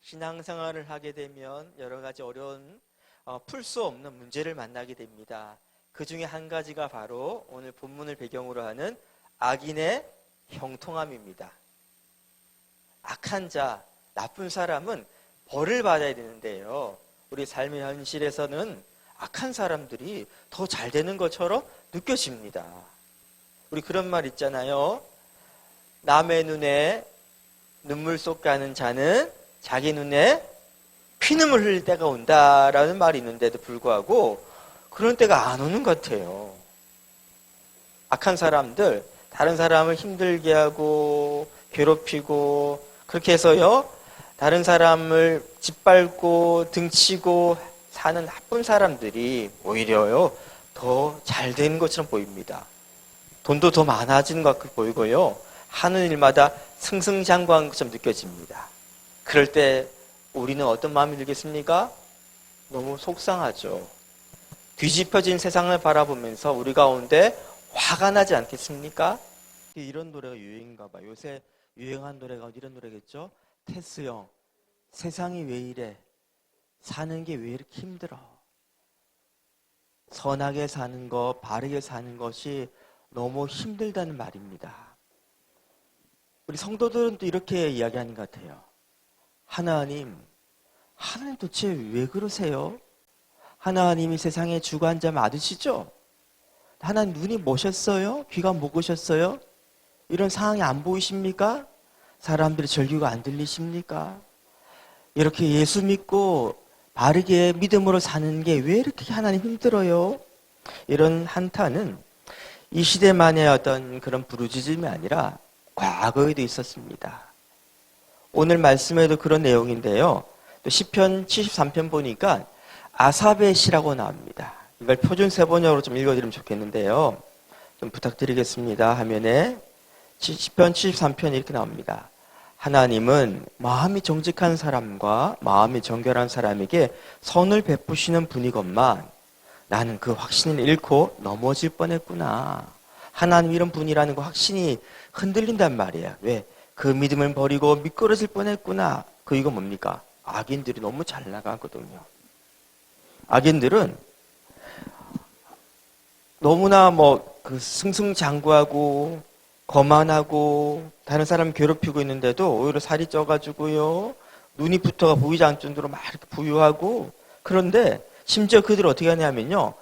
신앙생활을 하게 되면 여러 가지 어려운 풀 수 없는 문제를 만나게 됩니다. 그 중에 한 가지가 바로 오늘 본문을 배경으로 하는 악인의 형통함입니다. 악한 자, 나쁜 사람은 벌을 받아야 되는데요. 우리 삶의 현실에서는 악한 사람들이 더 잘 되는 것처럼 느껴집니다. 우리 그런 말 있잖아요. 남의 눈에 눈물 쏟가는 자는 자기 눈에 피눈물 흘릴 때가 온다라는 말이 있는데도 불구하고 그런 때가 안 오는 것 같아요. 악한 사람들, 다른 사람을 힘들게 하고 괴롭히고 그렇게 해서요, 다른 사람을 짓밟고 등치고 사는 나쁜 사람들이 오히려요 더 잘 되는 것처럼 보입니다. 돈도 더 많아지는 것 같고 보이고요, 하는 일마다 승승장구한 것처럼 느껴집니다. 그럴 때 우리는 어떤 마음이 들겠습니까? 너무 속상하죠. 뒤집혀진 세상을 바라보면서 우리 가운데 화가 나지 않겠습니까? 이런 노래가 유행인가 봐요. 요새 유행한 노래가 이런 노래겠죠? 테스형, 세상이 왜 이래? 사는 게 왜 이렇게 힘들어? 선하게 사는 것, 바르게 사는 것이 너무 힘들다는 말입니다. 우리 성도들은 또 이렇게 이야기하는 것 같아요. 하나님 도대체 왜 그러세요? 하나님이 세상의 주관자 맞으시죠? 하나님 눈이 모셨어요? 귀가 먹으셨어요? 이런 상황이 안 보이십니까? 사람들의 절규가 안 들리십니까? 이렇게 예수 믿고 바르게 믿음으로 사는 게 왜 이렇게 하나님 힘들어요? 이런 한탄은 이 시대만의 어떤 그런 부르짖음이 아니라 과거에도 있었습니다. 오늘 말씀에도 그런 내용인데요. 또 시편 73편 보니까 아삽의 시라고 나옵니다. 이걸 표준 세번역으로 좀 읽어드리면 좋겠는데요. 좀 부탁드리겠습니다. 화면에 시편 73편 이렇게 나옵니다. 하나님은 마음이 정직한 사람과 마음이 정결한 사람에게 선을 베푸시는 분이건만 나는 그 확신을 잃고 넘어질 뻔했구나. 하나님 이런 분이라는 거 확신이 흔들린단 말이에요. 왜? 그 믿음을 버리고 미끄러질 뻔했구나. 이거 뭡니까? 악인들이 너무 잘 나가거든요. 악인들은 너무나 승승장구하고 거만하고 다른 사람 괴롭히고 있는데도 오히려 살이 쪄가지고요, 눈이 붙어가 보이지 않을 정도로 막 이렇게 부유하고, 그런데 심지어 그들을 어떻게 하냐면요,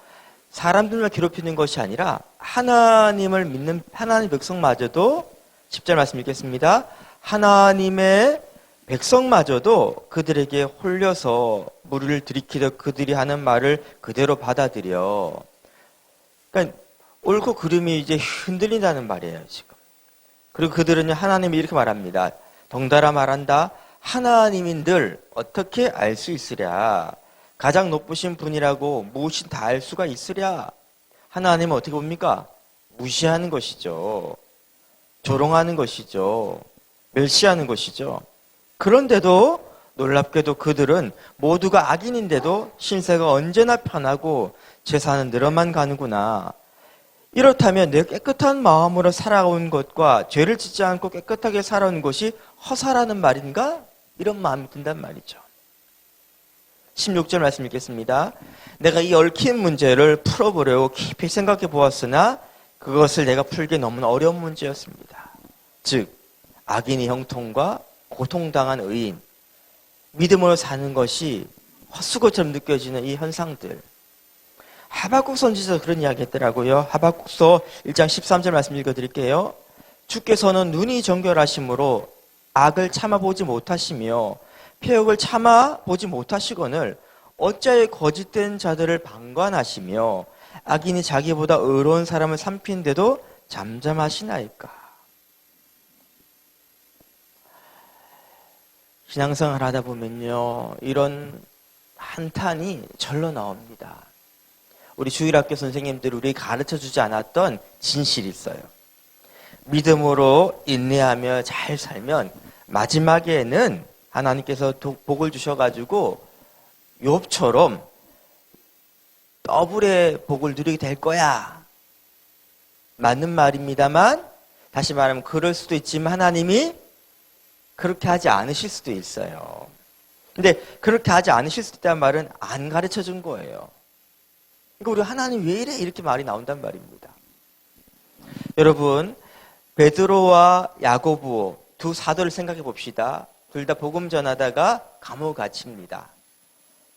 사람들만 괴롭히는 것이 아니라 하나님을 믿는 하나님의 백성마저도, 10절 말씀 읽겠습니다. 하나님의 백성마저도 그들에게 홀려서 무리를 들이키듯 그들이 하는 말을 그대로 받아들여. 그러니까 옳고 그름이 이제 흔들린다는 말이에요, 지금. 그리고 그들은 하나님이 이렇게 말합니다. 덩달아 말한다. 하나님인들 어떻게 알 수 있으랴? 가장 높으신 분이라고 무엇이 다 알 수가 있으랴? 하나님은 어떻게 봅니까? 무시하는 것이죠. 조롱하는 것이죠. 멸시하는 것이죠. 그런데도 놀랍게도 그들은 모두가 악인인데도 신세가 언제나 편하고 재산은 늘어만 가는구나. 이렇다면 내 깨끗한 마음으로 살아온 것과 죄를 짓지 않고 깨끗하게 살아온 것이 허사라는 말인가? 이런 마음이 든단 말이죠. 16절 말씀 읽겠습니다. 내가 이 얽힌 문제를 풀어보려고 깊이 생각해 보았으나 그것을 내가 풀기 너무나 어려운 문제였습니다. 즉 악인의 형통과 고통당한 의인, 믿음으로 사는 것이 헛수고처럼 느껴지는 이 현상들. 하박국 선지자도 그런 이야기 했더라고요. 하박국서 1장 13절 말씀 읽어드릴게요. 주께서는 눈이 정결하심으로 악을 참아보지 못하시며 폐역을 참아보지 못하시거늘 어찌하여 거짓된 자들을 방관하시며 악인이 자기보다 의로운 사람을 삼키는데도 잠잠하시나이까. 신앙생활 하다 보면요, 이런 한탄이 절로 나옵니다. 우리 주일학교 선생님들이 우리에게 가르쳐주지 않았던 진실이 있어요. 믿음으로 인내하며 잘 살면 마지막에는 하나님께서 복을 주셔가지고 욥처럼 더블의 복을 누리게 될 거야. 맞는 말입니다만, 다시 말하면 그럴 수도 있지만 하나님이 그렇게 하지 않으실 수도 있어요. 근데 그렇게 하지 않으실 수 있다는 말은 안 가르쳐 준 거예요. 그러니까 우리 하나님 왜 이래? 이렇게 말이 나온단 말입니다. 여러분, 베드로와 야고보 두 사도를 생각해 봅시다. 둘 다 복음 전하다가 감옥 갇힙니다.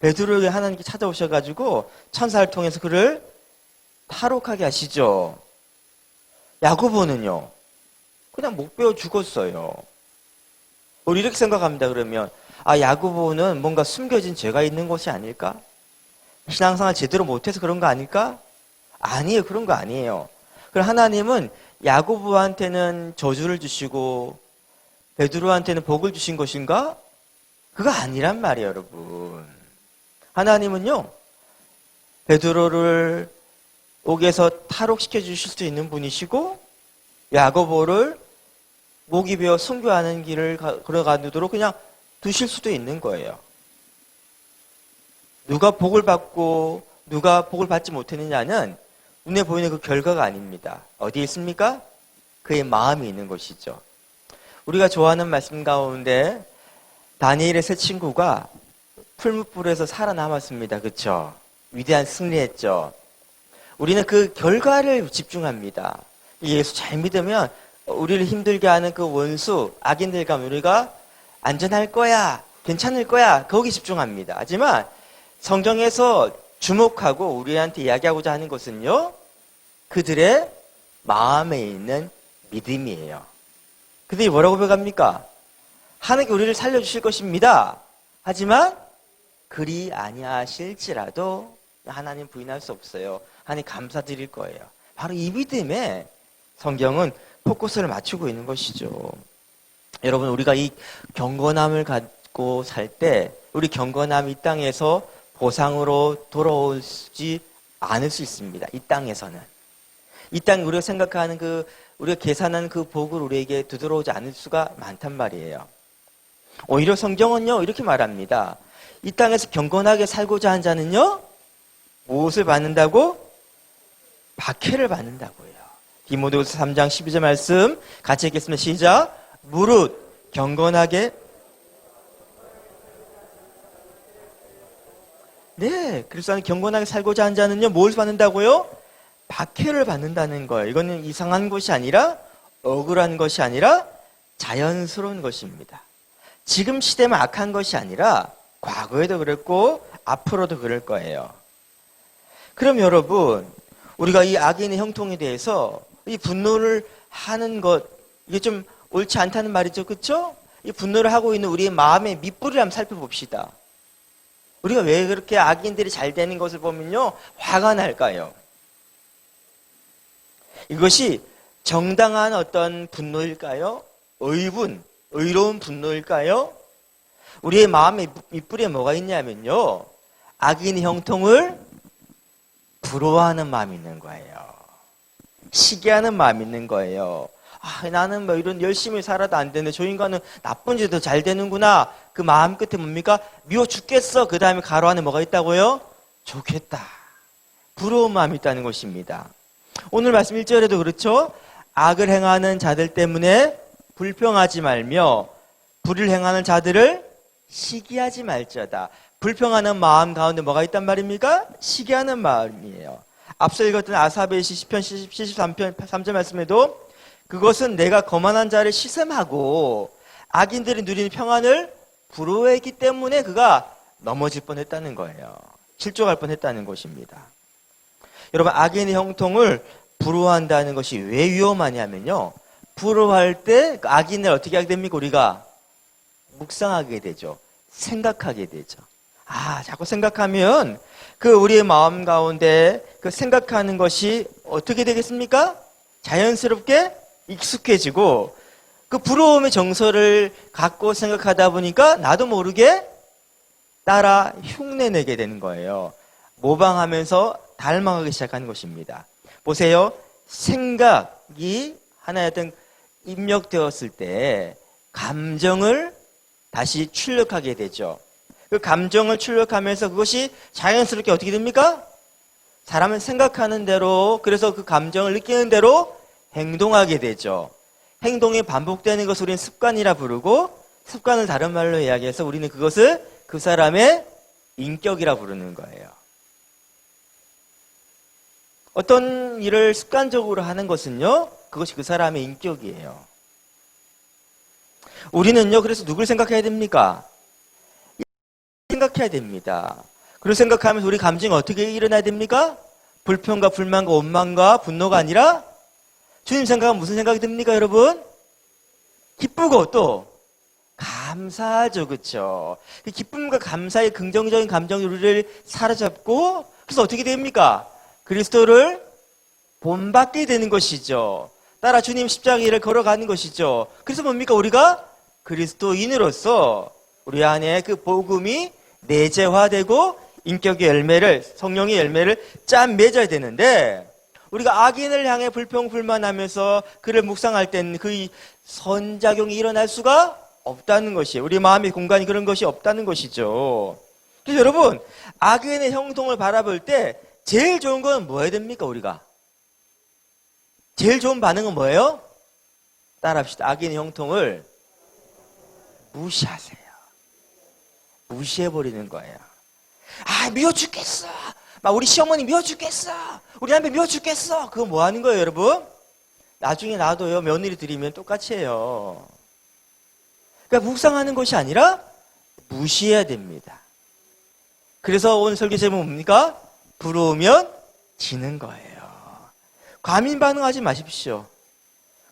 베드로에게 하나님께 찾아오셔가지고 천사를 통해서 그를 탈옥하게 하시죠. 야고보는요, 그냥 못 배워 죽었어요. 우리 이렇게 생각합니다. 그러면 야고보는 뭔가 숨겨진 죄가 있는 것이 아닐까? 신앙생활 제대로 못해서 그런 거 아닐까? 아니에요. 그런 거 아니에요. 그럼 하나님은 야고보한테는 저주를 주시고 베드로한테는 복을 주신 것인가? 그거 아니란 말이에요, 여러분. 하나님은요, 베드로를 옥에서 탈옥시켜 주실 수 있는 분이시고 야고보를 목이 베어 순교하는 길을 걸어가도록 그냥 두실 수도 있는 거예요. 누가 복을 받고 누가 복을 받지 못했느냐는 눈에 보이는 그 결과가 아닙니다. 어디에 있습니까? 그의 마음이 있는 것이죠. 우리가 좋아하는 말씀 가운데 다니엘의 세 친구가 풀무불에서 살아남았습니다. 그렇죠? 위대한 승리했죠. 우리는 그 결과를 집중합니다. 예수 잘 믿으면 우리를 힘들게 하는 그 원수, 악인들과 우리가 안전할 거야, 괜찮을 거야, 거기 집중합니다. 하지만 성경에서 주목하고 우리한테 이야기하고자 하는 것은요, 그들의 마음에 있는 믿음이에요. 그들이 뭐라고 고백합니까? 하나님께 우리를 살려주실 것입니다. 하지만 그리 아니하실지라도 하나님 부인할 수 없어요. 하나님 감사드릴 거예요. 바로 이 믿음에 성경은 포커스를 맞추고 있는 것이죠. 여러분, 우리가 이 경건함을 갖고 살 때 우리 경건함이 이 땅에서 보상으로 돌아오지 않을 수 있습니다. 이 땅에서는. 이 땅 우리가 생각하는 우리가 계산하는 그 복을 우리에게 되돌아오지 않을 수가 많단 말이에요. 오히려 성경은요, 이렇게 말합니다. 이 땅에서 경건하게 살고자 한 자는요, 무엇을 받는다고? 박해를 받는다고요. 디모데후서 3장 12절 말씀 같이 읽겠습니다. 시작. 무릇 경건하게. 네, 그리스도 안에 경건하게 살고자 한 자는요, 뭘 받는다고요? 박해를 받는다는 거예요. 이거는 이상한 것이 아니라 억울한 것이 아니라 자연스러운 것입니다. 지금 시대만 악한 것이 아니라 과거에도 그랬고 앞으로도 그럴 거예요. 그럼 여러분, 우리가 이 악인의 형통에 대해서 이 분노를 하는 것, 이게 좀 옳지 않다는 말이죠. 그렇죠? 이 분노를 하고 있는 우리의 마음의 밑뿌리를 한번 살펴봅시다. 우리가 왜 그렇게 악인들이 잘 되는 것을 보면요, 화가 날까요? 이것이 정당한 어떤 분노일까요? 의로운 분노일까요? 우리의 마음의 밑뿌리에 뭐가 있냐면요, 악인의 형통을 부러워하는 마음이 있는 거예요. 시기하는 마음이 있는 거예요. 나는 뭐 이런 열심히 살아도 안 되는데 저 인간은 나쁜 짓도 잘 되는구나. 그 마음 끝에 뭡니까? 미워 죽겠어. 그 다음에 가로 안에 뭐가 있다고요? 좋겠다. 부러운 마음이 있다는 것입니다. 오늘 말씀 1절에도 그렇죠? 악을 행하는 자들 때문에 불평하지 말며 불을 행하는 자들을 시기하지 말지어다. 불평하는 마음 가운데 뭐가 있단 말입니까? 시기하는 마음이에요. 앞서 읽었던 아사베의 시편 73편 3절 말씀에도 그것은 내가 거만한 자를 시샘하고 악인들이 누리는 평안을 부러워했기 때문에 그가 넘어질 뻔했다는 거예요. 실족할 뻔했다는 것입니다. 여러분, 악인의 형통을 부러워한다는 것이 왜 위험하냐면요, 부러워할 때 악인을 어떻게 하게 됩니까? 우리가 묵상하게 되죠. 생각하게 되죠. 자꾸 생각하면 그 우리의 마음 가운데 그 생각하는 것이 어떻게 되겠습니까? 자연스럽게 익숙해지고 그 부러움의 정서를 갖고 생각하다 보니까 나도 모르게 따라 흉내내게 되는 거예요. 모방하면서 닮아가기 시작하는 것입니다. 보세요. 생각이 하나의 어떤 입력되었을 때 감정을 다시 출력하게 되죠. 그 감정을 출력하면서 그것이 자연스럽게 어떻게 됩니까? 사람은 생각하는 대로, 그래서 그 감정을 느끼는 대로 행동하게 되죠. 행동이 반복되는 것을 우리는 습관이라 부르고, 습관을 다른 말로 이야기해서 우리는 그것을 그 사람의 인격이라 부르는 거예요. 어떤 일을 습관적으로 하는 것은요, 그것이 그 사람의 인격이에요. 우리는요, 그래서 누굴 생각해야 됩니까? 생각해야 됩니다. 그리고 생각하면서 우리 감정이 어떻게 일어나야 됩니까? 불평과 불만과 원망과 분노가 아니라 주님 생각은 무슨 생각이 듭니까, 여러분? 기쁘고 또 감사하죠, 그렇죠? 기쁨과 감사의 긍정적인 감정이 우리를 사로잡고 그래서 어떻게 됩니까? 그리스도를 본받게 되는 것이죠. 따라 주님 십자가 길을 걸어가는 것이죠. 그래서 뭡니까? 우리가 그리스도인으로서 우리 안에 그 복음이 내재화되고 인격의 열매를, 성령의 열매를 짠 맺어야 되는데 우리가 악인을 향해 불평불만하면서 그를 묵상할 때는 그 선작용이 일어날 수가 없다는 것이에요. 우리 마음의 공간이 그런 것이 없다는 것이죠. 그래서 여러분, 악인의 형통을 바라볼 때 제일 좋은 건 뭐 해야 됩니까, 우리가? 제일 좋은 반응은 뭐예요? 따라합시다. 악인의 형통을 무시하세요. 무시해버리는 거예요. 아, 미워 죽겠어. 막 우리 시어머니 미워 죽겠어. 우리 남편 미워 죽겠어. 그거 뭐 하는 거예요, 여러분? 나중에 나도요, 며느리 드리면 똑같이 해요. 그러니까 묵상하는 것이 아니라 무시해야 됩니다. 그래서 오늘 설교 제목은 뭡니까? 부러우면 지는 거예요. 과민 반응하지 마십시오.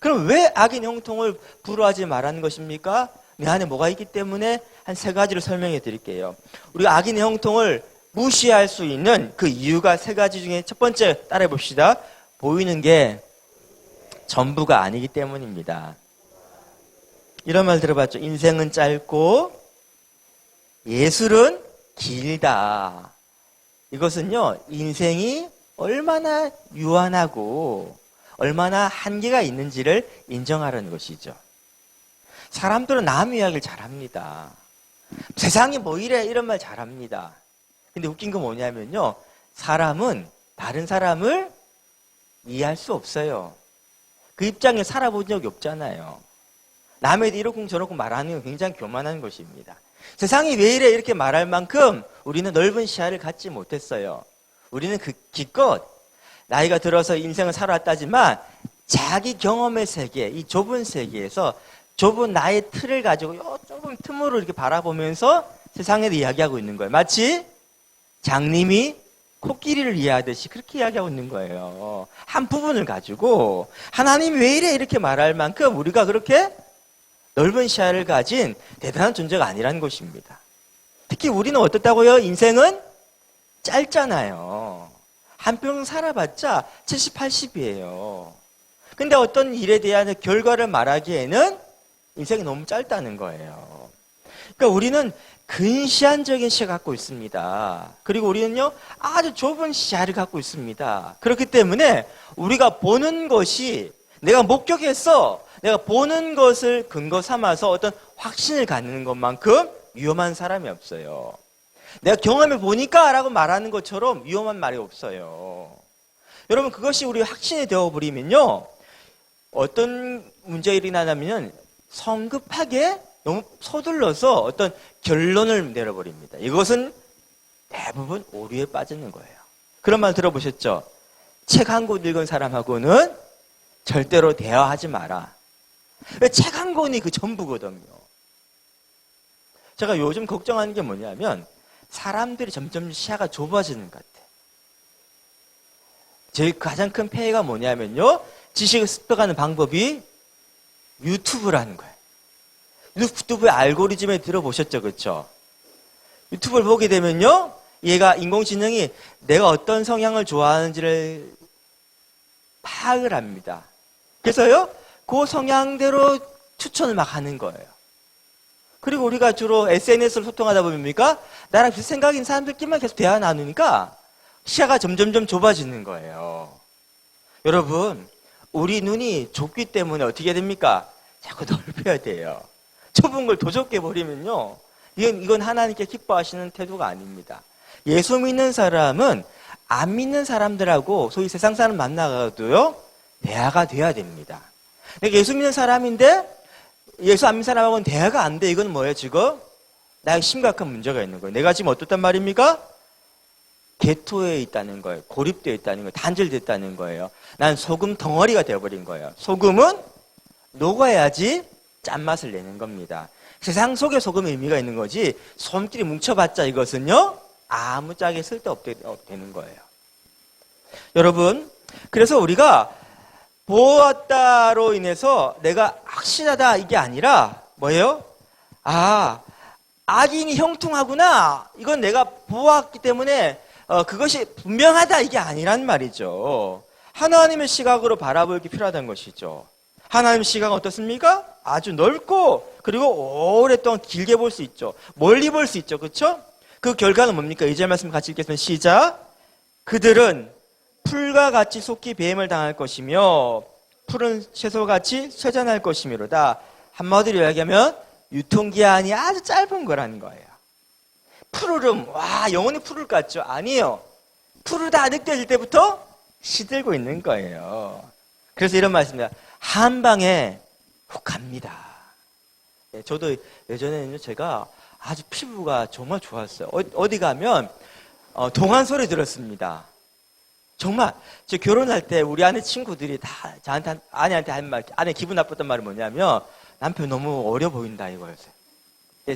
그럼 왜 악인 형통을 부러워하지 말라는 것입니까? 내 안에 뭐가 있기 때문에 한 3가지를 설명해 드릴게요. 우리가 악인의 형통을 무시할 수 있는 그 이유가 3가지 중에 첫 번째 따라해 봅시다. 보이는 게 전부가 아니기 때문입니다. 이런 말 들어봤죠? 인생은 짧고 예술은 길다. 이것은요, 인생이 얼마나 유한하고 얼마나 한계가 있는지를 인정하라는 것이죠. 사람들은 남 이야기를 잘합니다. 세상이 뭐 이래 이런 말 잘합니다. 근데 웃긴 건 뭐냐면요, 사람은 다른 사람을 이해할 수 없어요. 그 입장에 살아본 적이 없잖아요. 남에 대해 이러쿵 저러쿵 말하는 건 굉장히 교만한 것입니다. 세상이 왜 이래 이렇게 말할 만큼 우리는 넓은 시야를 갖지 못했어요. 우리는 기껏 나이가 들어서 인생을 살아왔다지만 자기 경험의 세계, 이 좁은 세계에서 좁은 나의 틀을 가지고 요 좁은 틈으로 이렇게 바라보면서 세상에 대해 이야기하고 있는 거예요. 마치 장님이 코끼리를 이해하듯이 그렇게 이야기하고 있는 거예요. 한 부분을 가지고 하나님이 왜 이래 이렇게 말할 만큼 우리가 그렇게 넓은 시야를 가진 대단한 존재가 아니라는 것입니다. 특히 우리는 어떻다고요? 인생은 짧잖아요. 한평생 살아봤자 70, 80이에요. 근데 어떤 일에 대한 결과를 말하기에는 인생이 너무 짧다는 거예요. 그러니까 우리는 근시안적인 시야를 갖고 있습니다. 그리고 우리는요, 아주 좁은 시야를 갖고 있습니다. 그렇기 때문에 우리가 보는 것이 내가 목격했어, 내가 보는 것을 근거 삼아서 어떤 확신을 갖는 것만큼 위험한 사람이 없어요. 내가 경험해 보니까 라고 말하는 것처럼 위험한 말이 없어요. 여러분, 그것이 우리 확신이 되어버리면요, 어떤 문제가 일어나냐면 성급하게 너무 서둘러서 어떤 결론을 내려버립니다. 이것은 대부분 오류에 빠지는 거예요. 그런 말 들어보셨죠? 책 한 권 읽은 사람하고는 절대로 대화하지 마라. 책 한 권이 그 전부거든요. 제가 요즘 걱정하는 게 뭐냐면 사람들이 점점 시야가 좁아지는 것 같아요. 제일 가장 큰 폐해가 뭐냐면요, 지식을 습득하는 방법이 유튜브라는 거예요. 유튜브의 알고리즘에 들어보셨죠, 그렇죠? 유튜브를 보게 되면요, 얘가 인공지능이 내가 어떤 성향을 좋아하는지를 파악을 합니다. 그래서요, 그 성향대로 추천을 막 하는 거예요. 그리고 우리가 주로 SNS를 소통하다 보니까 나랑 비슷 생각인 사람들끼리만 계속 대화 나누니까 시야가 점점점 좁아지는 거예요. 여러분, 우리 눈이 좁기 때문에 어떻게 됩니까? 자꾸 넓혀야 돼요. 좁은 걸 더 좁게 버리면요, 이건 하나님께 기뻐하시는 태도가 아닙니다. 예수 믿는 사람은 안 믿는 사람들하고 소위 세상 사람 만나가도요, 대화가 돼야 됩니다. 그러니까 예수 믿는 사람인데 예수 안 믿는 사람하고는 대화가 안 돼. 이건 뭐예요, 지금? 나에게 심각한 문제가 있는 거예요. 내가 지금 어떻단 말입니까? 개토에 있다는 거예요. 고립되어 있다는 거예요. 단절됐다는 거예요. 난 소금 덩어리가 되어버린 거예요. 소금은 녹아야지 짠맛을 내는 겁니다. 세상 속에 소금의 의미가 있는 거지 솜끼리 뭉쳐봤자 이것은요 아무 짝에 쓸데없는 거예요. 여러분, 그래서 우리가 보았다로 인해서 내가 확신하다 이게 아니라 뭐예요? 악인이 형통하구나. 이건 내가 보았기 때문에 그것이 분명하다 이게 아니란 말이죠. 하나님의 시각으로 바라볼 게 필요하다는 것이죠. 하나님의 시각은 어떻습니까? 아주 넓고 그리고 오랫동안 길게 볼 수 있죠. 멀리 볼 수 있죠. 그렇죠? 그 결과는 뭡니까? 2절 말씀 같이 읽겠습니다. 시작. 그들은 풀과 같이 속히 배임을 당할 것이며 푸른 채소같이 쇠잔할 것이미로다. 한마디로 이야기하면 유통기한이 아주 짧은 거라는 거예요. 푸르름, 와 영원히 푸를 것 같죠? 아니에요. 푸르다 느껴질 때부터 시들고 있는 거예요. 그래서 이런 말씀입니다. 한 방에 훅 갑니다. 저도 예전에는 제가 아주 피부가 정말 좋았어요. 어디 가면 동안 소리 들었습니다. 정말 저 결혼할 때 우리 아내 친구들이 다 저한테 아내한테 한 말, 아내 기분 나빴던 말은 뭐냐면 남편 너무 어려 보인다 이거였어요.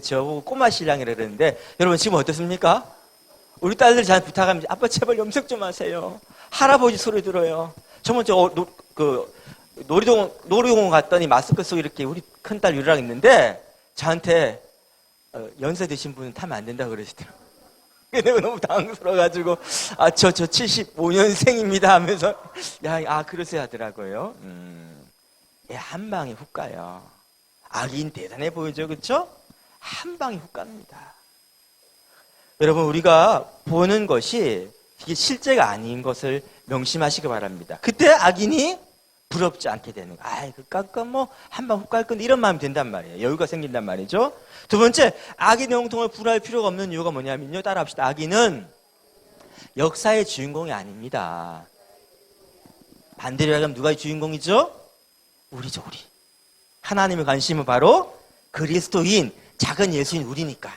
저보고 꼬마 신랑이라 그러는데 여러분 지금 어떻습니까? 우리 딸들 잘 부탁하면 아빠 제발 염색 좀 하세요. 할아버지 소리 들어요. 저번 놀이공원 갔더니 마스크 쓰고 이렇게 우리 큰딸 유리랑 있는데 저한테 연세 드신 분은 타면 안 된다고 그러시더라고요. 내가 너무 당황스러워가지고 저 75년생입니다 하면서 그러세요 하더라고요. 한 방에 훅 가요. 악인 대단해 보이죠, 그렇죠? 한 방에 훅 갑니다. 여러분, 우리가 보는 것이 이게 실제가 아닌 것을 명심하시기 바랍니다. 그때 악인이 부럽지 않게 되는 거예요. 그까까 뭐 한 방 훅 갈 건데 이런 마음이 든단 말이에요. 여유가 생긴단 말이죠. 두 번째, 악인의 형통을 불할 필요가 없는 이유가 뭐냐면요. 따라합시다. 악인은 역사의 주인공이 아닙니다. 반대로 얘기하면 누가 주인공이죠? 우리죠, 우리. 하나님의 관심은 바로 그리스도인, 작은 예수인 우리니까.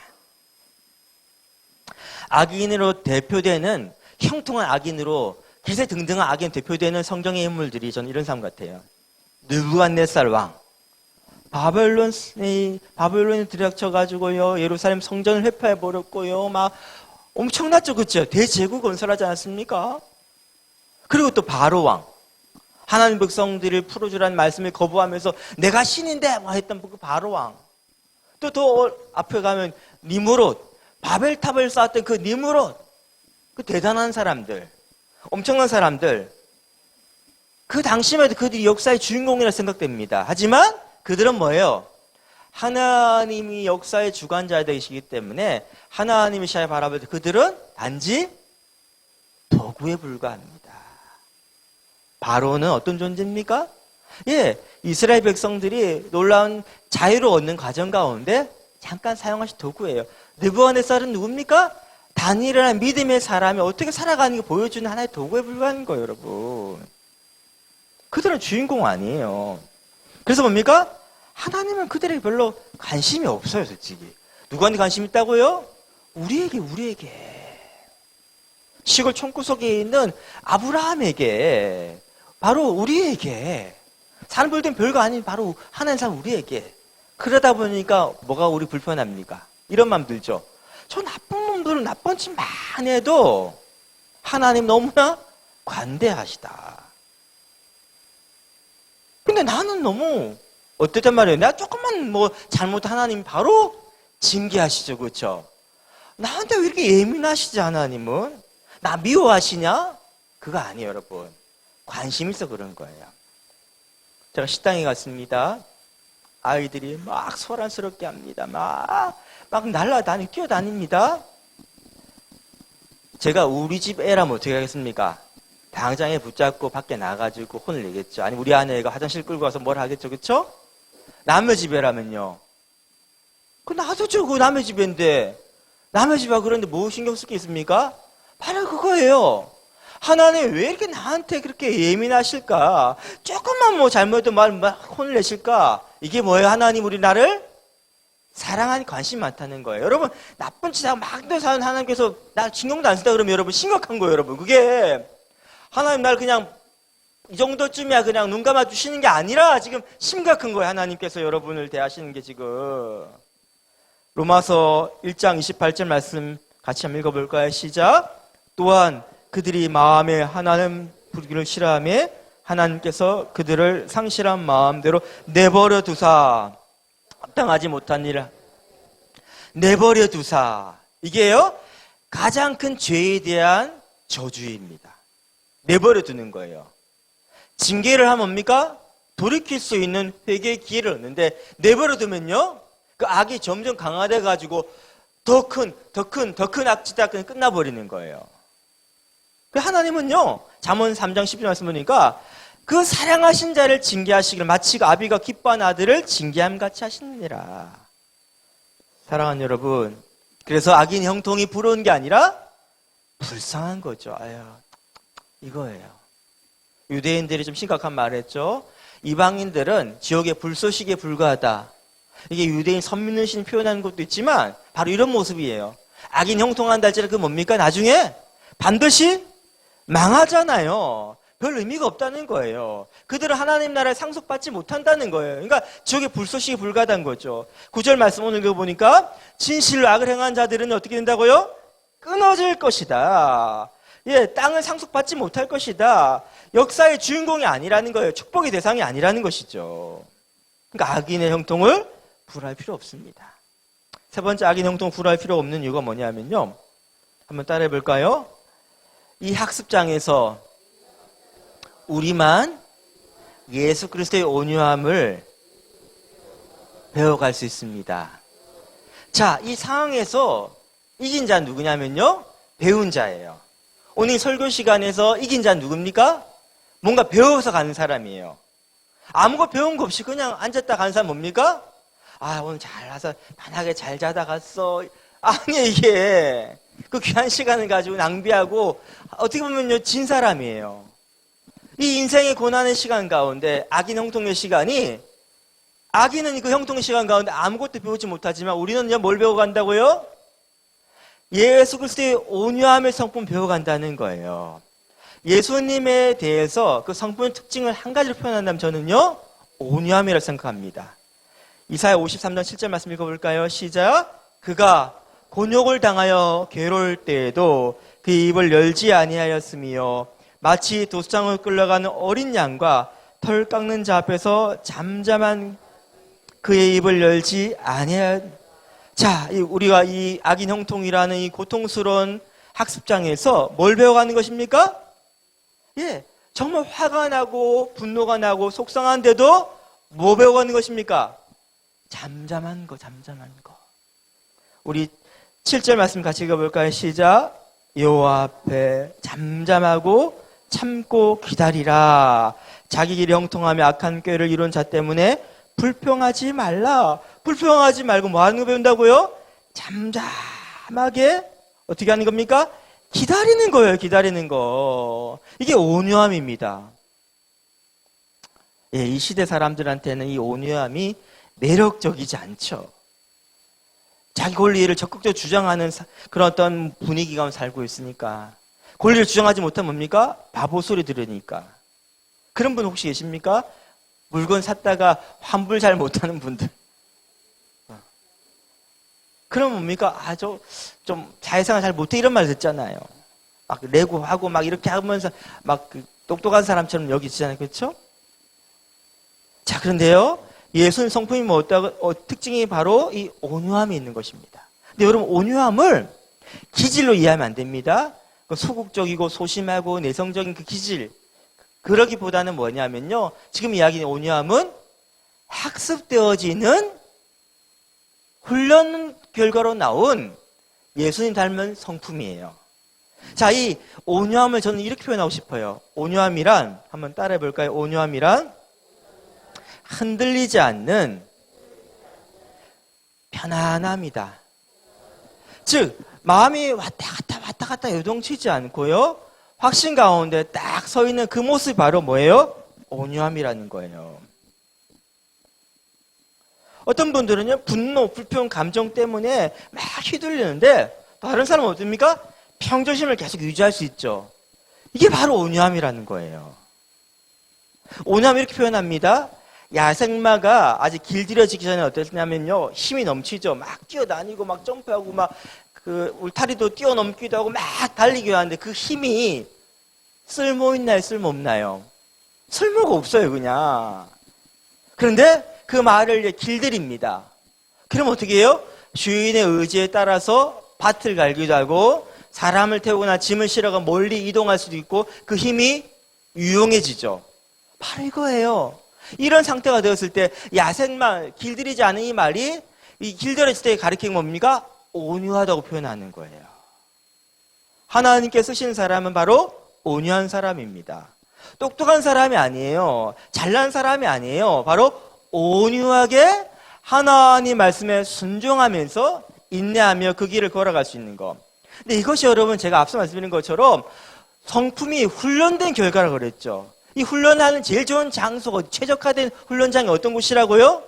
악인으로 대표되는 형통한 악인으로 대세등등한 악인 대표되는 성경의 인물들이 저는 이런 사람 같아요. 느부갓네살 왕. 바벨론에 들이닥쳐가지고요. 예루살렘 성전을 회파해버렸고요. 막 엄청났죠. 그렇죠? 대제국 건설하지 않았습니까? 그리고 또 바로 왕. 하나님 백성들을 풀어주라는 말씀을 거부하면서 내가 신인데 뭐 했던 그 바로 왕. 또 더 앞에 가면 니므롯. 바벨탑을 쌓았던 그 니므롯. 그 대단한 사람들. 엄청난 사람들. 그 당시만 해도 그들이 역사의 주인공이라 생각됩니다. 하지만 그들은 뭐예요? 하나님이 역사의 주관자이시기 때문에 하나님의 시야에 바라볼 때 그들은 단지 도구에 불과합니다. 바로는 어떤 존재입니까? 이스라엘 백성들이 놀라운 자유를 얻는 과정 가운데 잠깐 사용하신 도구예요. 느부갓네살은 누굽니까? 다니엘이라는 믿음의 사람이 어떻게 살아가는 게 보여주는 하나의 도구에 불과한 거예요, 여러분. 그들은 주인공 아니에요. 그래서 뭡니까? 하나님은 그들에게 별로 관심이 없어요, 솔직히. 누구한테 관심 있다고요? 우리에게. 시골 총구석에 있는 아브라함에게, 바로 우리에게. 사는 별된 별거 아닌 바로 하나님 사람 우리에게. 그러다 보니까 뭐가 우리 불편합니까? 이런 마음 들죠. 저 나쁜 놈들은 나쁜 짓만 해도 하나님 너무나 관대하시다. 근데 나는 너무 어땠단 말이에요? 내가 조금만 잘못한 하나님 바로 징계하시죠. 그렇죠? 나한테 왜 이렇게 예민하시지 하나님은? 나 미워하시냐? 그거 아니에요, 여러분. 관심 있어 그런 거예요. 제가 식당에 갔습니다. 아이들이 막 소란스럽게 합니다. 막 날아다니고 뛰어다닙니다. 제가 우리 집 애라면 어떻게 하겠습니까? 당장에 붙잡고 밖에 나가지고 혼을 내겠죠. 아니 우리 아내가 화장실 끌고 와서 뭘 하겠죠. 그렇죠? 남의 집 애라면요. 그 놔두죠. 그 남의 집인데. 남의 집이야 그런데 뭐 신경 쓸 게 있습니까? 바로 그거예요. 하나님 왜 이렇게 나한테 그렇게 예민하실까? 조금만 잘못해도 혼을 내실까? 이게 뭐예요? 하나님 우리 나를 사랑하니 관심이 많다는 거예요. 여러분, 나쁜 짓 하고 막 사는 하나님께서 나 신경도 안 쓴다 그러면 여러분 심각한 거예요, 여러분. 그게 하나님 날 그냥 이 정도쯤이야 그냥 눈 감아 주시는 게 아니라 지금 심각한 거예요. 하나님께서 여러분을 대하시는 게 지금. 로마서 1장 28절 말씀 같이 한번 읽어볼까요? 시작. 또한 그들이 마음에 하나님 부르기를 싫어하며 하나님께서 그들을 상실한 마음대로 내버려 두사 합당하지 못한 일을 내버려 두사. 이게요 가장 큰 죄에 대한 저주입니다. 내버려 두는 거예요. 징계를 하면 뭡니까? 돌이킬 수 있는 회개의 기회를 얻는데 내버려 두면요 그 악이 점점 강화돼 가지고 더 큰 악짓다 그냥 끝나버리는 거예요. 하나님은요 잠언 3장 10절 말씀 보니까 그 사랑하신 자를 징계하시기를 마치 그 아비가 기뻐한 아들을 징계함 같이 하시느니라. 사랑하는 여러분, 그래서 악인 형통이 부러운 게 아니라 불쌍한 거죠. 아유, 이거예요. 유대인들이 좀 심각한 말을 했죠. 이방인들은 지옥의 불쏘시개에 불과하다. 이게 유대인 선민의신 표현하는 것도 있지만 바로 이런 모습이에요. 악인 형통한다 할지라도 그 뭡니까? 나중에 반드시 망하잖아요. 별 의미가 없다는 거예요. 그들은 하나님 나라에 상속받지 못한다는 거예요. 그러니까 지옥의 불쏘시개에 불과하다는 거죠. 9절 말씀 오늘 읽어보니까 진실로 악을 행한 자들은 어떻게 된다고요? 끊어질 것이다. 예, 땅을 상속받지 못할 것이다. 역사의 주인공이 아니라는 거예요. 축복의 대상이 아니라는 것이죠. 그러니까 악인의 형통을 불할 필요 없습니다. 세 번째 악인 형통 불할 필요 없는 이유가 뭐냐면요. 한번 따라해 볼까요? 이 학습장에서 우리만 예수 그리스도의 온유함을 배워갈 수 있습니다. 자, 이 상황에서 이긴 자는 누구냐면요. 배운 자예요. 오늘 설교 시간에서 이긴 자는 누굽니까? 뭔가 배워서 가는 사람이에요. 아무것도 배운 거 없이 그냥 앉았다 가는 사람 뭡니까? 아, 오늘 잘 와서 편하게 잘 자다 갔어. 아니, 이게 그 귀한 시간을 가지고 낭비하고 어떻게 보면요, 진 사람이에요. 이 인생의 고난의 시간 가운데 악인 형통의 시간이 악인은 그 형통의 시간 가운데 아무것도 배우지 못하지만 우리는요, 뭘 배워간다고요? 예수 그리스도의 온유함의 성품 배워간다는 거예요. 예수님에 대해서 그 성품의 특징을 한 가지로 표현한다면 저는요, 온유함이라고 생각합니다. 이사야 53장 7절 말씀 읽어볼까요? 시작. 그가 곤욕을 당하여 괴로울 때에도 그 입을 열지 아니하였으며 마치 도수장을 끌려가는 어린 양과 털 깎는 자 앞에서 잠잠한 그의 입을 열지 아니하였. 자, 우리가 이 악인 형통이라는 이 고통스러운 학습장에서 뭘 배워가는 것입니까? 예, 정말 화가 나고 분노가 나고 속상한데도 뭐 배워가는 것입니까? 잠잠한 거. 우리 7절 말씀 같이 읽어볼까요? 시작. 여호와 앞에 잠잠하고 참고 기다리라. 자기 길이 형통하며 악한 꾀를 이룬 자 때문에 불평하지 말라. 불평하지 말고 뭐 하는 거 배운다고요? 잠잠하게 어떻게 하는 겁니까? 기다리는 거예요. 기다리는 거. 이게 온유함입니다. 예, 이 시대 사람들한테는 이 온유함이 매력적이지 않죠. 자기 권리를 적극적으로 주장하는 그런 어떤 분위기 가운데 살고 있으니까. 권리를 주장하지 못하면 뭡니까? 바보 소리 들으니까. 그런 분 혹시 계십니까? 물건 샀다가 환불 잘 못하는 분들. 그럼 뭡니까? 아, 좀 사회생활 잘 못해 이런 말 듣잖아요. 막 레고하고 막 이렇게 하면서 막 그 똑똑한 사람처럼 여기 있잖아요. 그렇죠? 자, 그런데요. 예수님 성품이 특징이 바로 이 온유함이 있는 것입니다. 근데 여러분, 온유함을 기질로 이해하면 안 됩니다. 소극적이고 소심하고 내성적인 그 기질. 그러기보다는 뭐냐면요. 지금 이야기하는 온유함은 학습되어지는 훈련 결과로 나온 예수님 닮은 성품이에요. 자, 이 온유함을 저는 이렇게 표현하고 싶어요. 온유함이란, 한번 따라해 볼까요? 온유함이란 흔들리지 않는 편안함이다. 즉, 마음이 왔다 갔다 요동치지 않고요. 확신 가운데 딱 서 있는 그 모습이 바로 뭐예요? 온유함이라는 거예요. 어떤 분들은요, 분노, 불평, 감정 때문에 막 휘둘리는데 다른 사람은 어떻습니까? 평정심을 계속 유지할 수 있죠. 이게 바로 온유함이라는 거예요. 온유함 이렇게 표현합니다. 야생마가 아직 길들여지기 전에 어땠냐면요, 힘이 넘치죠. 막 뛰어다니고 막 점프하고 막 그 울타리도 뛰어넘기도 하고 막 달리기도 하는데 그 힘이 쓸모 있나요? 쓸모 없나요? 쓸모가 없어요, 그냥. 그런데 그 말을 길들입니다. 그럼 어떻게 해요? 주인의 의지에 따라서 밭을 갈기도 하고 사람을 태우거나 짐을 실어가 멀리 이동할 수도 있고 그 힘이 유용해지죠. 바로 이거예요. 이런 상태가 되었을 때 야생말, 길들이지 않은 이 말이 이 길들여질 때 가리키는 뭡니까? 온유하다고 표현하는 거예요. 하나님께 쓰시는 사람은 바로 온유한 사람입니다. 똑똑한 사람이 아니에요. 잘난 사람이 아니에요. 바로 온유하게 하나님 말씀에 순종하면서 인내하며 그 길을 걸어갈 수 있는 것. 근데 이것이 여러분 제가 앞서 말씀드린 것처럼 성품이 훈련된 결과라고 그랬죠. 이 훈련하는 제일 좋은 장소가 최적화된 훈련장이 어떤 곳이라고요?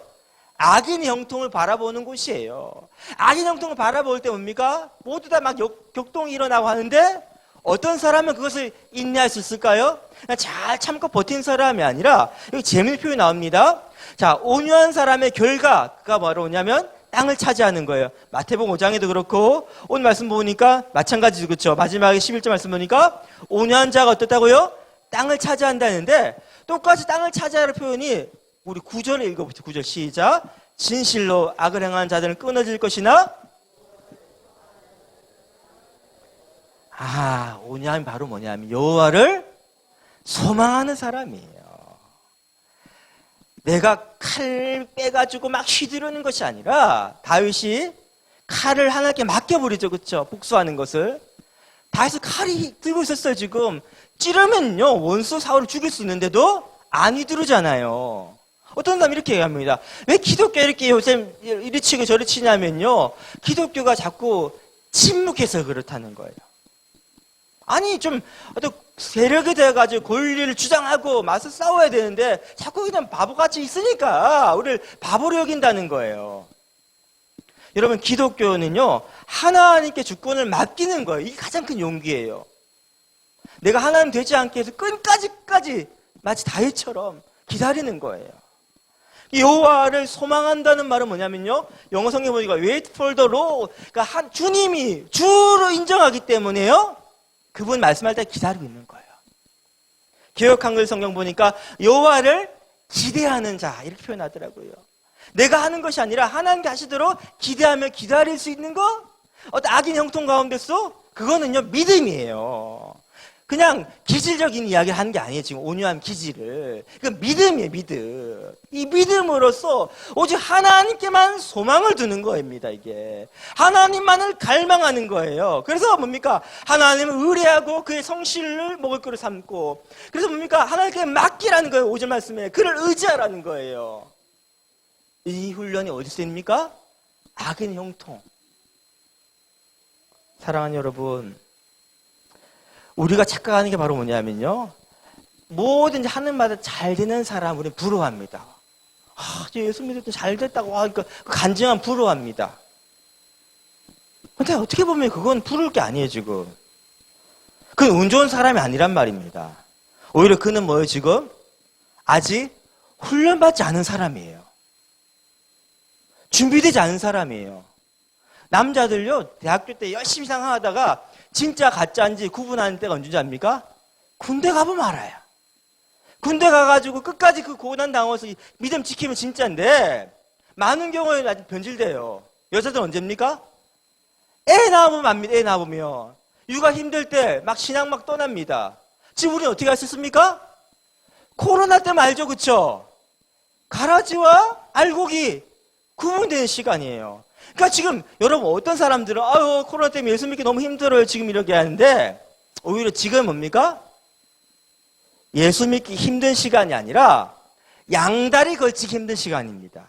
악인 형통을 바라보는 곳이에요. 악인 형통을 바라볼 때 뭡니까? 모두 다 막 격동이 일어나고 하는데 어떤 사람은 그것을 인내할 수 있을까요? 잘 참고 버틴 사람이 아니라 여기 재미있는 표현이 나옵니다. 자, 온유한 사람의 결과가 바로 뭐냐면 땅을 차지하는 거예요. 마태복음 5장에도 그렇고 오늘 말씀 보니까 마찬가지죠. 그렇죠? 마지막에 11절 말씀 보니까 온유한 자가 어떻다고요? 땅을 차지한다는데 똑같이 땅을 차지하는 표현이 우리 9절에 읽어보죠. 9절 시작. 진실로 악을 행하는 자들은 끊어질 것이나 온유함이 바로 뭐냐면 여호와를 소망하는 사람이에요. 내가 칼 빼가지고 막 휘두르는 것이 아니라 다윗이 칼을 하나님께 맡겨버리죠. 그렇죠? 복수하는 것을. 다윗은 칼이 들고 있었어요. 지금 찌르면요 원수 사울을 죽일 수 있는데도 안 휘두르잖아요. 어떤 사람이 이렇게 얘기합니다. 왜 기독교 이렇게 요새 이리 치고 저리 치냐면요 기독교가 자꾸 침묵해서 그렇다는 거예요. 아니 좀 어떤 세력이 돼가지고 권리를 주장하고 맞서 싸워야 되는데 자꾸 그냥 바보같이 있으니까 우리를 바보로 여긴다는 거예요. 여러분 기독교는요 하나님께 주권을 맡기는 거예요. 이게 가장 큰 용기예요. 내가 하나님 되지 않게 해서 끝까지 마치 다윗처럼 기다리는 거예요. 여호와를 소망한다는 말은 뭐냐면요 영어 성경 보니까 wait for the Lord, 그러니까 주님이 주로 인정하기 때문에요 그분 말씀할 때 기다리고 있는 거예요. 개역 한글 성경 보니까 여호와를 기대하는 자 이렇게 표현하더라고요. 내가 하는 것이 아니라 하나님께 하시도록 기대하며 기다릴 수 있는 거? 어떤 악인 형통 가운데서 그거는요 믿음이에요. 그냥 기질적인 이야기를 하는 게 아니에요. 지금 온유한 기질을. 그러니까 믿음이에요. 믿음. 이 믿음으로써 오직 하나님께만 소망을 두는 거입니다. 이게 하나님만을 갈망하는 거예요. 그래서 뭡니까? 하나님을 의뢰하고 그의 성실을 먹을 거로 삼고, 그래서 뭡니까? 하나님께 맡기라는 거예요. 5절 말씀에 그를 의지하라는 거예요. 이 훈련이 어디서 됩니까? 악인 형통. 사랑하는 여러분, 우리가 착각하는 게 바로 뭐냐면요 뭐든지 하는 마다 잘 되는 사람 우리는 부러워합니다. 예수 믿을 때 잘 됐다고 하니까 간증한 부러워합니다. 근데 어떻게 보면 그건 부러울 게 아니에요. 지금 그는 운 좋은 사람이 아니란 말입니다. 오히려 그는 뭐예요? 지금 아직 훈련받지 않은 사람이에요. 준비되지 않은 사람이에요. 남자들요 대학교 때 열심히 상하다가 진짜 가짜인지 구분하는 때가 언제인지 압니까? 군대 가보면 알아요. 군대 가가지고 끝까지 그 고난 당해서 믿음 지키면 진짜인데 많은 경우에 아직 변질돼요. 여자들 언제입니까? 애 낳으면 압니다. 애 낳으면 육아 힘들 때 막 신앙 막 떠납니다. 지금 우리는 어떻게 할 수 있습니까? 코로나 때만 알죠, 그쵸? 가라지와 알곡이 구분되는 시간이에요. 그러니까 지금 여러분 어떤 사람들은 코로나 때문에 예수 믿기 너무 힘들어요 지금 이렇게 하는데 오히려 지금 뭡니까? 예수 믿기 힘든 시간이 아니라 양다리 걸치기 힘든 시간입니다.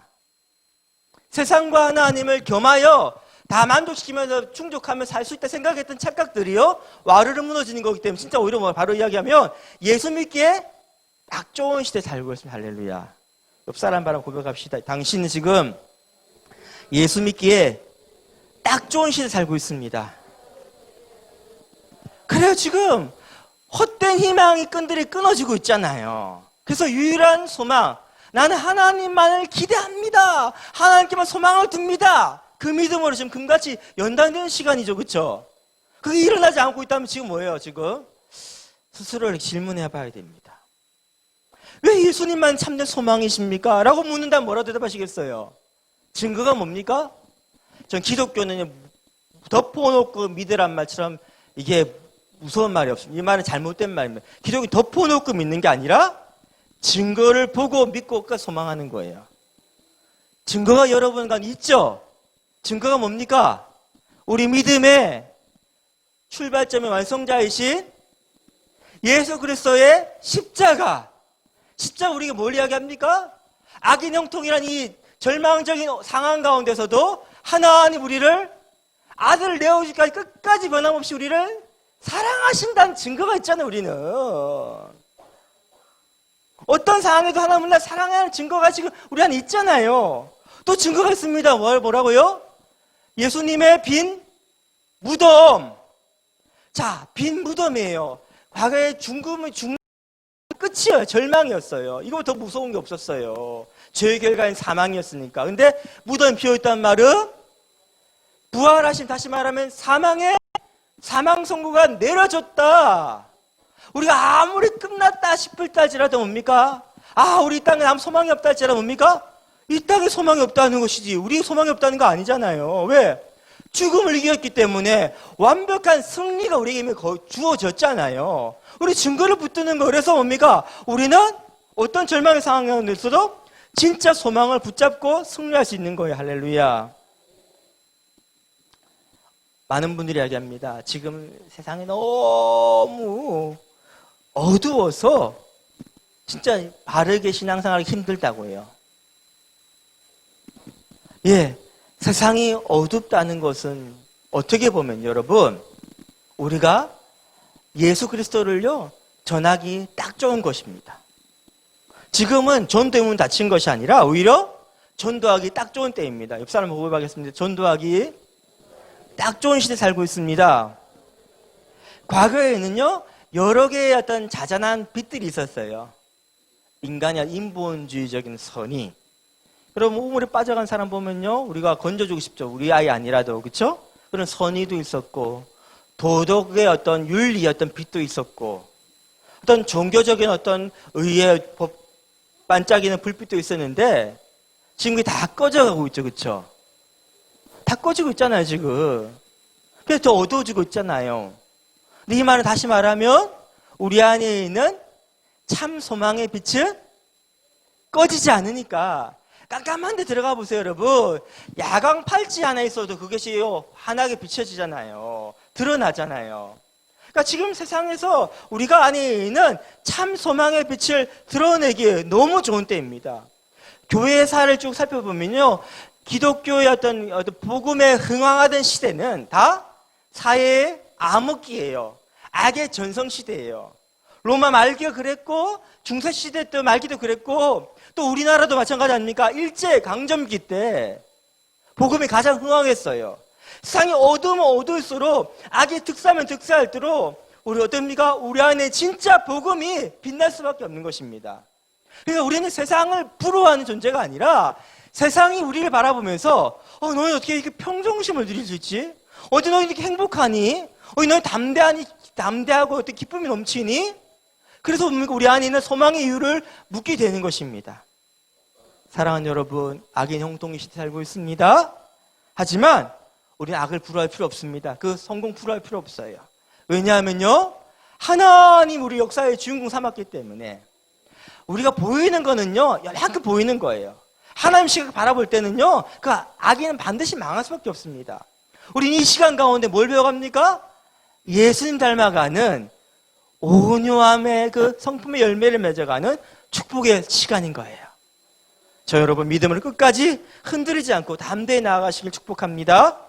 세상과 하나님을 겸하여 다 만족시키면서 충족하며 살 수 있다 생각했던 착각들이요 와르르 무너지는 거기 때문에 진짜 오히려 바로 이야기하면 예수 믿기에 딱 좋은 시대에 살고 있습니다. 할렐루야. 옆 사람 바람 고백합시다. 당신은 지금 예수 믿기에 딱 좋은 시대에 살고 있습니다. 그래요. 지금 헛된 희망이 끈들이 끊어지고 있잖아요. 그래서 유일한 소망, 나는 하나님만을 기대합니다. 하나님께만 소망을 둡니다. 그 믿음으로 지금 금같이 연단되는 시간이죠. 그렇죠? 그게 일어나지 않고 있다면 지금 뭐예요? 지금 스스로를 질문해 봐야 됩니다. 왜 예수님만 참된 소망이십니까? 라고 묻는다면 뭐라 대답하시겠어요? 증거가 뭡니까? 전 기독교는 덮어놓고 믿으란 말처럼 이게 무서운 말이 없습니다. 이 말은 잘못된 말입니다. 기독이 덮어놓고 믿는 게 아니라 증거를 보고 믿고 소망하는 거예요. 증거가 여러분과 있죠? 증거가 뭡니까? 우리 믿음의 출발점의 완성자이신 예수 그리스도의 십자가. 십자가 우리가 뭘 이야기합니까? 악인 형통이란 이 절망적인 상황 가운데서도 하나님 우리를 아들 내어주기까지 끝까지 변함없이 우리를 사랑하신다는 증거가 있잖아요. 우리는 어떤 상황에도 하나님을 날 사랑하는 증거가 지금 우리 안에 있잖아요. 또 증거가 있습니다. 뭐라고요? 예수님의 빈 무덤. 자, 빈 무덤이에요. 과거에 죽음이 끝이에요. 절망이었어요. 이거 더 무서운 게 없었어요. 죄의 결과인 사망이었으니까. 근데 무덤이 비어있다는 말은 부활하신, 다시 말하면 사망의 사망 선고가 내려졌다. 우리가 아무리 끝났다 싶을 때지라도 뭡니까? 우리 이 땅에 아무 소망이 없다 할지라도 뭡니까? 이 땅에 소망이 없다는 것이지 우리 소망이 없다는 거 아니잖아요. 왜? 죽음을 이겼기 때문에 완벽한 승리가 우리에게 주어졌잖아요. 우리 증거를 붙드는 거. 그래서 뭡니까? 우리는 어떤 절망의 상황에서도 진짜 소망을 붙잡고 승리할 수 있는 거예요. 할렐루야. 많은 분들이 이야기합니다. 지금 세상이 너무 어두워서 진짜 바르게 신앙생활하기 힘들다고 해요. 예, 세상이 어둡다는 것은 어떻게 보면 여러분, 우리가 예수 그리스도를요 전하기 딱 좋은 것입니다. 지금은 전도문 닫힌 것이 아니라 오히려 전도하기 딱 좋은 때입니다. 옆 사람 보고 가겠습니다. 전도하기 딱 좋은 시대에 살고 있습니다. 과거에는요 여러 개의 어떤 자잘한 빛들이 있었어요. 인간의 인본주의적인 선이. 그럼 우물에 빠져간 사람 보면요 우리가 건져주고 싶죠. 우리 아이 아니라도. 그렇죠? 그런 선의도 있었고 도덕의 어떤 윤리의 어떤 빛도 있었고 어떤 종교적인 어떤 의의 반짝이는 불빛도 있었는데 지금 그게 다 꺼져가고 있죠. 그렇죠? 다 꺼지고 있잖아요. 지금. 그래서 더 어두워지고 있잖아요. 근데 이 말은 다시 말하면 우리 안에 있는 참 소망의 빛은 꺼지지 않으니까 깜깜한 데 들어가 보세요. 여러분, 야광 팔찌 하나 있어도 그것이 환하게 비춰지잖아요. 드러나잖아요. 그러니까 지금 세상에서 우리가 안에 있는 참 소망의 빛을 드러내기에 너무 좋은 때입니다. 교회사를 쭉 살펴보면요 기독교의 어떤 복음에 흥황하던 시대는 다 사회의 암흑기예요. 악의 전성시대예요. 로마 말기가 그랬고 중세시대 때 말기도 그랬고 또 우리나라도 마찬가지 아닙니까? 일제강점기 때 복음이 가장 흥황했어요. 세상이 어두우면 어두울수록 악이 득세하면 득세할수록 우리 어떻습니까? 우리 안에 진짜 복음이 빛날 수밖에 없는 것입니다. 그러니까 우리는 세상을 부러워하는 존재가 아니라 세상이 우리를 바라보면서 너희 어떻게 이렇게 평정심을 누릴 수 있지? 어디 너희 이렇게 행복하니? 너희 담대하고 어떻게 기쁨이 넘치니? 그래서 우리 안에 있는 소망의 이유를 묻게 되는 것입니다. 사랑하는 여러분, 악인 형통이 시대에 살고 있습니다. 하지만 우리는 악을 부러워할 필요 없습니다. 그 성공 부러워할 필요 없어요. 왜냐하면요 하나님 우리 역사의 주인공 삼았기 때문에 우리가 보이는 거는요 열악하게 보이는 거예요. 하나님 시각 바라볼 때는요 그 악인은 반드시 망할 수밖에 없습니다. 우리는 이 시간 가운데 뭘 배워갑니까? 예수님 닮아가는 온유함의 그 성품의 열매를 맺어가는 축복의 시간인 거예요. 저 여러분 믿음을 끝까지 흔들리지 않고 담대히 나아가시길 축복합니다.